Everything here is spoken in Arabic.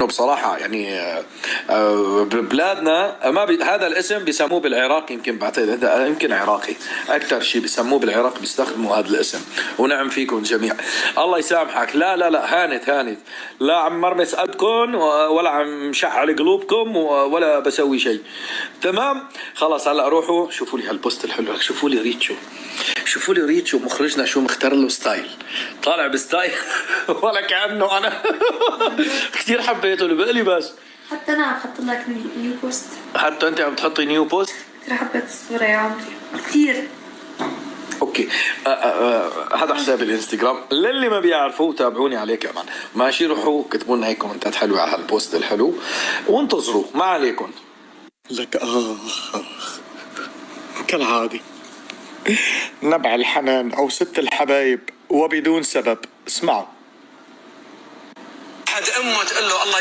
بصراحة يعني ببلادنا ما هذا الاسم بيسموه بالعراق، يمكن بعتقد هذا يمكن عراقي أكثر شيء بيسموه بالعراق، بيستخدموا هذا الاسم. ونعم فيكم جميع، الله يسامحك. لا لا لا، هانت لا عم مرمس قلبكم ولا عم مشعل قلوبكم ولا بسوي شيء. تمام خلاص، هلا روحوا شوفوا لي هالبوست الحلو، شوفوا لي ريتشو مخرجنا شو مختار له ستايل، طالع بستايل ولا كأنه أنا كثير حبيته اللي بقلي. بس حتى أنا عم حط لك نيو بوست، حتى أنت عم تحطي نيو بوست. كثير حبيت الصورة يا عمري كثير. اوكي هذا حساب الانستغرام، للي ما بيعرفوا تابعوني عليه كمان. ماشي، روحوا كتبوا لنا هيك كومنتات حلوه على هالبوست الحلو وانتظروا، ما عليكم. لك كالعادي نبع الحنان او ست الحبايب وبدون سبب. اسمعوا، أحد أمه تقول له الله